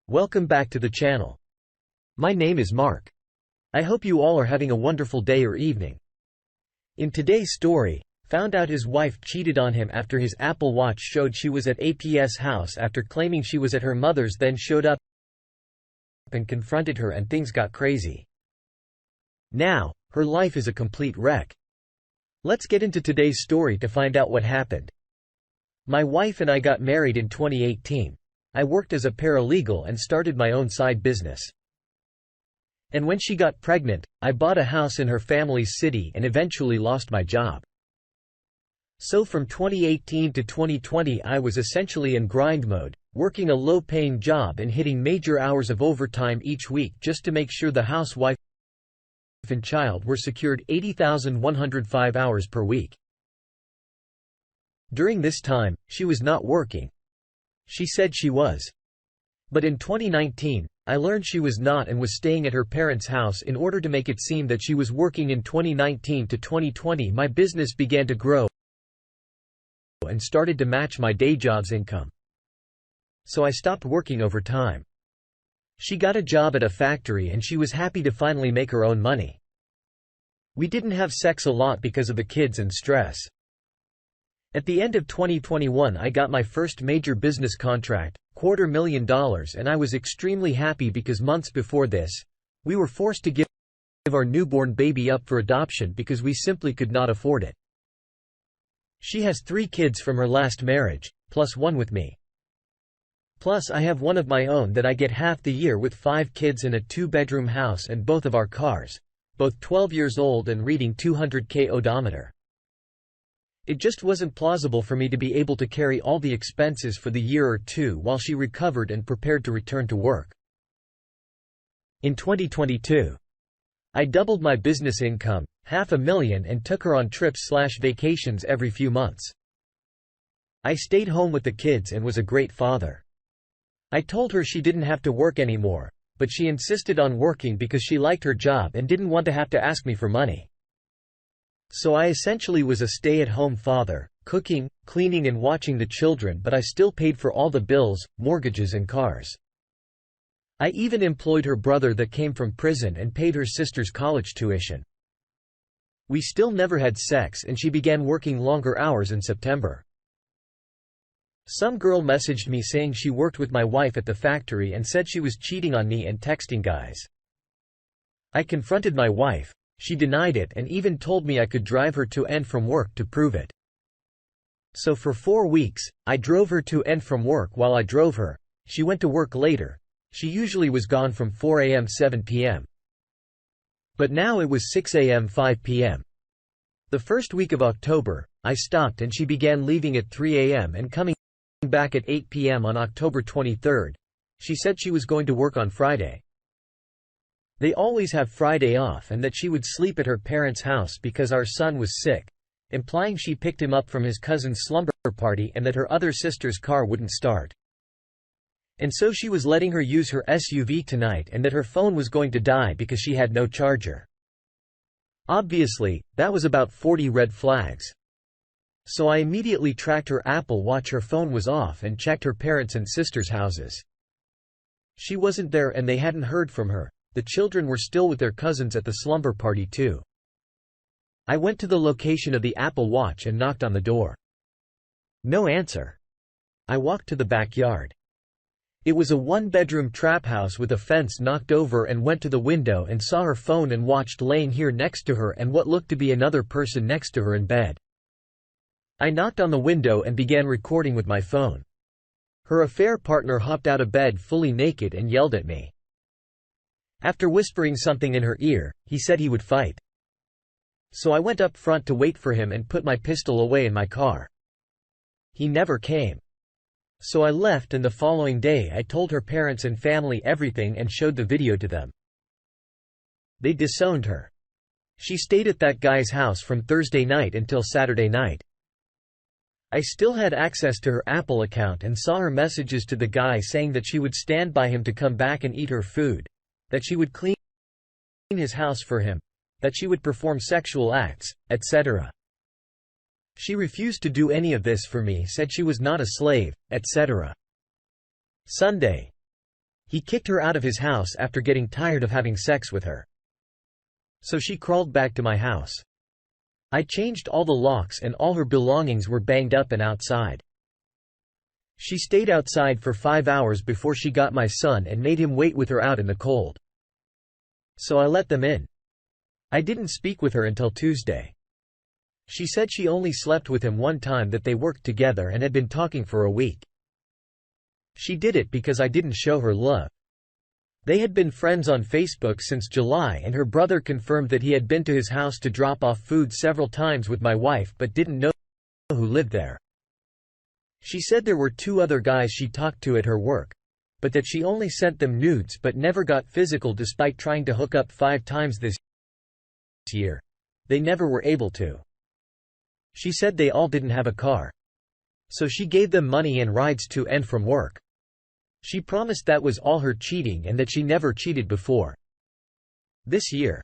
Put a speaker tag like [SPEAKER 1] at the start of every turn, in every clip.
[SPEAKER 1] Welcome back to the channel. My name is Mark. I hope you all are having a wonderful day or evening. In today's story, found out his wife cheated on him after his Apple Watch showed she was at AP's house after claiming she was at her mother's, then showed up and confronted her and things got crazy. Now, her life is a complete wreck. Let's get into today's story to find out what happened. My wife and I got married in 2018. I worked as a paralegal and started my own side business. And when she got pregnant, I bought a house in her family's city and eventually lost my job. So from 2018 to 2020 I was essentially in grind mode, working a low-paying job and hitting major hours of overtime each week just to make sure the house, wife and child were secured 80,105 hours per week. During this time, she was not working. She said she was. But in 2019, I learned she was not and was staying at her parents' house in order to make it seem that she was working. In 2019 to 2020 my business began to grow and started to match my day job's income. So I stopped working overtime. She got a job at a factory and she was happy to finally make her own money. We didn't have sex a lot because of the kids and stress. At the end of 2021 I got my first major business contract, $250,000, and I was extremely happy because months before this, we were forced to give our newborn baby up for adoption because we simply could not afford it. She has 3 kids from her last marriage, plus 1 with me. Plus I have one of my own that I get half the year with 5 kids in a 2-bedroom house and both of our cars, both 12 years old and reading 200k odometer. It just wasn't plausible for me to be able to carry all the expenses for the year or two while she recovered and prepared to return to work. In 2022, I doubled my business income, $500,000, and took her on trips/vacations every few months. I stayed home with the kids and was a great father. I told her she didn't have to work anymore, but she insisted on working because she liked her job and didn't want to have to ask me for money. So I essentially was a stay-at-home father, cooking, cleaning and watching the children, but I still paid for all the bills, mortgages and cars. I even employed her brother that came from prison and paid her sister's college tuition. We still never had sex and she began working longer hours in September. Some girl messaged me saying she worked with my wife at the factory and said she was cheating on me and texting guys. I confronted my wife. She denied it and even told me I could drive her to and from work to prove it. So for 4 weeks, I drove her to and from work. While I drove her, she went to work later. She usually was gone from 4 a.m. 7 p.m. But now it was 6 a.m. 5 p.m. The first week of October, I stopped and she began leaving at 3 a.m. and coming back at 8 p.m. on October 23rd. She said she was going to work on Friday. They always have Friday off and that she would sleep at her parents' house because our son was sick, implying she picked him up from his cousin's slumber party and that her other sister's car wouldn't start. And so she was letting her use her SUV tonight and that her phone was going to die because she had no charger. Obviously, that was about 40 red flags. So I immediately tracked her Apple Watch. Her phone was off and checked her parents' and sister's houses. She wasn't there and they hadn't heard from her. The children were still with their cousins at the slumber party too. I went to the location of the Apple Watch and knocked on the door. No answer. I walked to the backyard. It was a 1-bedroom trap house with a fence knocked over and went to the window and saw her phone and watched laying here next to her and what looked to be another person next to her in bed. I knocked on the window and began recording with my phone. Her affair partner hopped out of bed fully naked and yelled at me. After whispering something in her ear, he said he would fight. So I went up front to wait for him and put my pistol away in my car. He never came. So I left and the following day I told her parents and family everything and showed the video to them. They disowned her. She stayed at that guy's house from Thursday night until Saturday night. I still had access to her Apple account and saw her messages to the guy saying that she would stand by him to come back and eat her food, that she would clean his house for him, that she would perform sexual acts, etc. She refused to do any of this for me, said she was not a slave, etc. Sunday. He kicked her out of his house after getting tired of having sex with her. So she crawled back to my house. I changed all the locks and all her belongings were banged up and outside. She stayed outside for 5 hours before she got my son and made him wait with her out in the cold. So I let them in. I didn't speak with her until Tuesday. She said she only slept with him one time, that they worked together and had been talking for a week. She did it because I didn't show her love. They had been friends on Facebook since July, and her brother confirmed that he had been to his house to drop off food several times with my wife but didn't know who lived there. She said there were 2 other guys she talked to at her work, but that she only sent them nudes but never got physical despite trying to hook up 5 times this year. They never were able to. She said they all didn't have a car. So she gave them money and rides to and from work. She promised that was all her cheating and that she never cheated before. This year.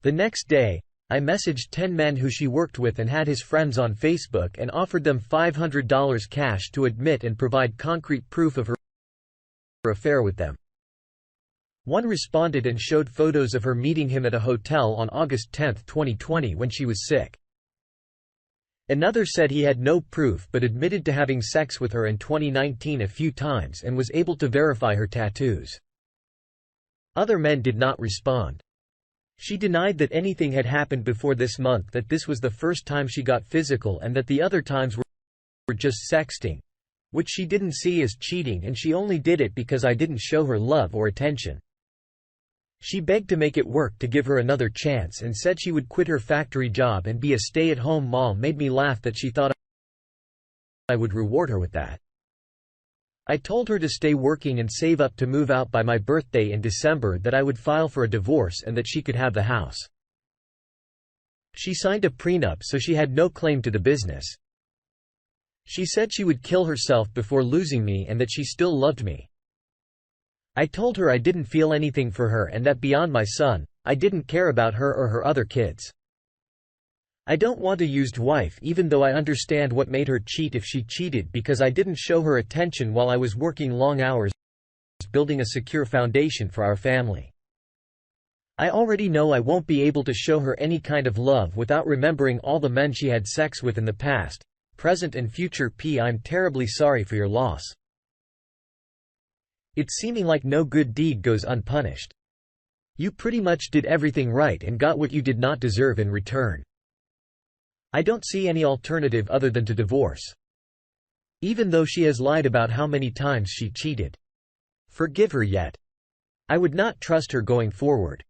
[SPEAKER 1] The next day, I messaged 10 men who she worked with and had his friends on Facebook and offered them $500 cash to admit and provide concrete proof of her affair with them. One responded and showed photos of her meeting him at a hotel on August 10, 2020 when she was sick. Another said he had no proof but admitted to having sex with her in 2019 a few times and was able to verify her tattoos. Other men did not respond. She denied that anything had happened before this month, that this was the first time she got physical and that the other times were just sexting, which she didn't see as cheating, and she only did it because I didn't show her love or attention. She begged to make it work to give her another chance and said she would quit her factory job and be a stay-at-home mom. Made me laugh that she thought I would reward her with that. I told her to stay working and save up to move out by my birthday in December, that I would file for a divorce and that she could have the house. She signed a prenup so she had no claim to the business. She said she would kill herself before losing me and that she still loved me. I told her I didn't feel anything for her and that beyond my son, I didn't care about her or her other kids. I don't want a used wife, even though I understand what made her cheat if she cheated, because I didn't show her attention while I was working long hours building a secure foundation for our family. I already know I won't be able to show her any kind of love without remembering all the men she had sex with in the past, present and future. I'm terribly sorry for your loss. It's seeming like no good deed goes unpunished. You pretty much did everything right and got what you did not deserve in return. I don't see any alternative other than to divorce. Even though she has lied about how many times she cheated. Forgive her yet. I would not trust her going forward.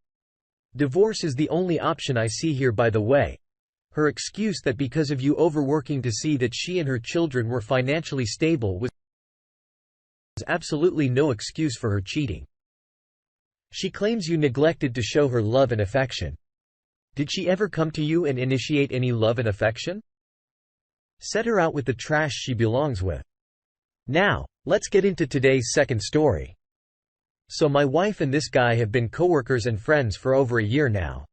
[SPEAKER 1] Divorce is the only option I see here, by the way. Her excuse that because of you overworking to see that she and her children were financially stable was absolutely no excuse for her cheating. She claims you neglected to show her love and affection. Did she ever come to you and initiate any love and affection? Set her out with the trash she belongs with. Now, let's get into today's second story. So my wife and this guy have been coworkers and friends for over a year now.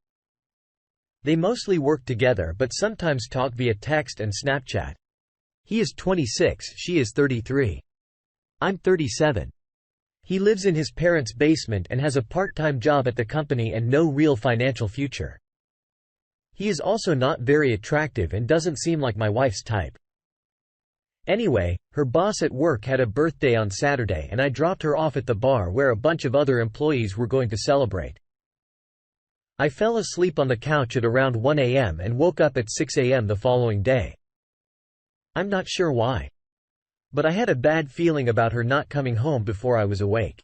[SPEAKER 1] They mostly work together but sometimes talk via text and Snapchat. He is 26, she is 33. I'm 37. He lives in his parents' basement and has a part-time job at the company and no real financial future. He is also not very attractive and doesn't seem like my wife's type. Anyway, her boss at work had a birthday on Saturday and I dropped her off at the bar where a bunch of other employees were going to celebrate. I fell asleep on the couch at around 1 a.m. and woke up at 6 a.m. the following day. I'm not sure why. But I had a bad feeling about her not coming home before I was awake.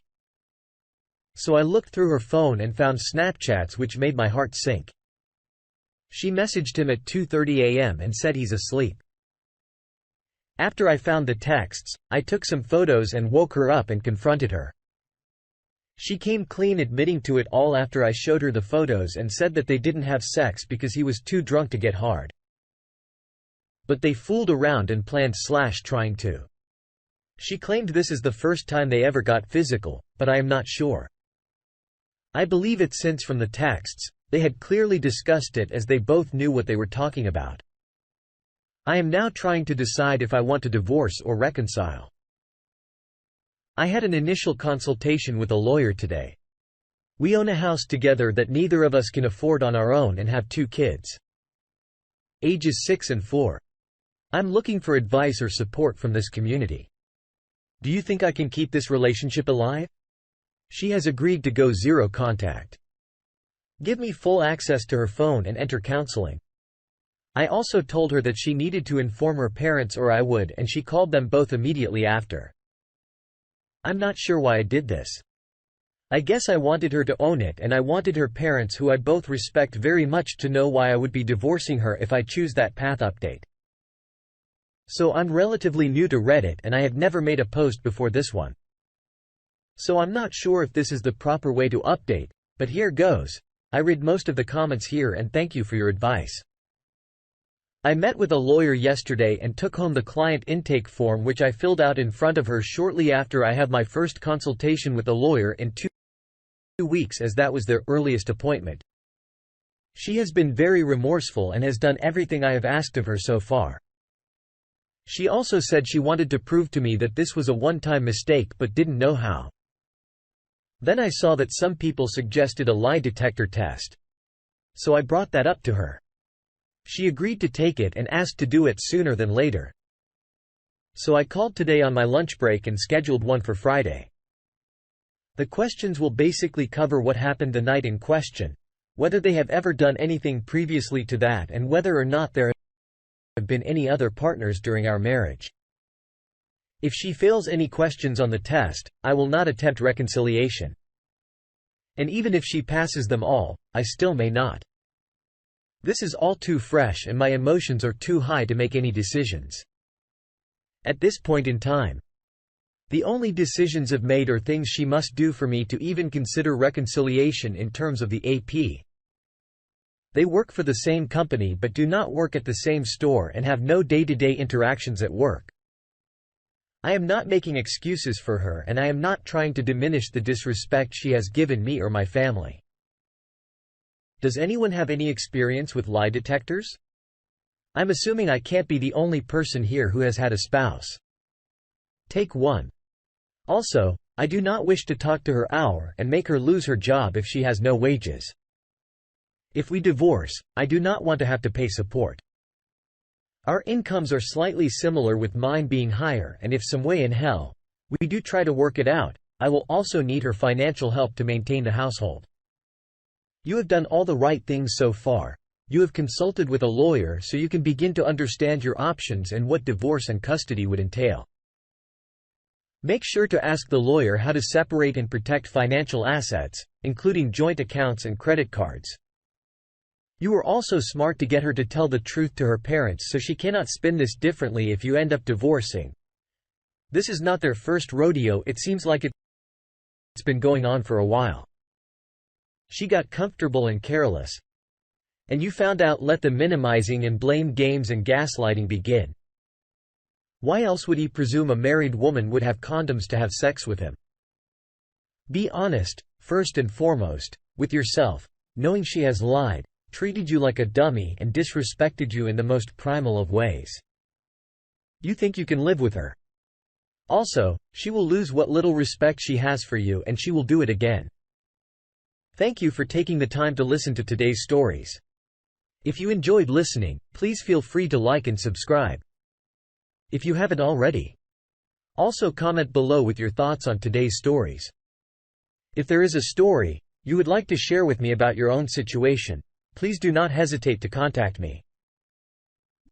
[SPEAKER 1] So I looked through her phone and found Snapchats which made my heart sink. She messaged him at 2:30 a.m. and said he's asleep. After I found the texts, I took some photos and woke her up and confronted her. She came clean admitting to it all after I showed her the photos and said that they didn't have sex because he was too drunk to get hard. But they fooled around and planned/trying to. She claimed this is the first time they ever got physical, but I am not sure. I believe it since from the texts, they had clearly discussed it as they both knew what they were talking about. I am now trying to decide if I want to divorce or reconcile. I had an initial consultation with a lawyer today. We own a house together that neither of us can afford on our own and have 2 kids. Ages 6 and 4. I'm looking for advice or support from this community. Do you think I can keep this relationship alive? She has agreed to go zero contact. Give me full access to her phone and enter counseling. I also told her that she needed to inform her parents or I would, and she called them both immediately after. I'm not sure why I did this. I guess I wanted her to own it, and I wanted her parents, who I both respect very much, to know why I would be divorcing her if I choose that path. Update. So I'm relatively new to Reddit and I had never made a post before this one. So I'm not sure if this is the proper way to update, but here goes. I read most of the comments here and thank you for your advice. I met with a lawyer yesterday and took home the client intake form, which I filled out in front of her shortly after I had my first consultation with a lawyer in 2 weeks, as that was their earliest appointment. She has been very remorseful and has done everything I have asked of her so far. She also said she wanted to prove to me that this was a one-time mistake but didn't know how. Then I saw that some people suggested a lie detector test. So I brought that up to her. She agreed to take it and asked to do it sooner than later. So I called today on my lunch break and scheduled one for Friday. The questions will basically cover what happened the night in question, whether they have ever done anything previously to that, and whether or not there have been any other partners during our marriage. If she fails any questions on the test, I will not attempt reconciliation. And even if she passes them all, I still may not. This is all too fresh and my emotions are too high to make any decisions at this point in time. The only decisions I've made are things she must do for me to even consider reconciliation in terms of the AP. They work for the same company but do not work at the same store and have no day-to-day interactions at work. I am not making excuses for her, and I am not trying to diminish the disrespect she has given me or my family. Does anyone have any experience with lie detectors? I'm assuming I can't be the only person here who has had a spouse. Take 1. Also, I do not wish to talk to her hour and make her lose her job if she has no wages. If we divorce, I do not want to have to pay support. Our incomes are slightly similar, with mine being higher, and if some way in hell we do try to work it out, I will also need her financial help to maintain the household. You have done all the right things so far. You have consulted with a lawyer so you can begin to understand your options and what divorce and custody would entail. Make sure to ask the lawyer how to separate and protect financial assets, including joint accounts and credit cards. You are also smart to get her to tell the truth to her parents so she cannot spin this differently if you end up divorcing. This is not their first rodeo, it seems like it's been going on for a while. She got comfortable and careless. And you found out. Let the minimizing and blame games and gaslighting begin. Why else would he presume a married woman would have condoms to have sex with him? Be honest, first and foremost, with yourself, knowing she has lied, treated you like a dummy, and disrespected you in the most primal of ways. You think you can live with her. Also, she will lose what little respect she has for you, and she will do it again. Thank you for taking the time to listen to today's stories. If you enjoyed listening, please feel free to like and subscribe if you haven't already. Also comment below with your thoughts on today's stories. If there is a story you would like to share with me about your own situation, please do not hesitate to contact me.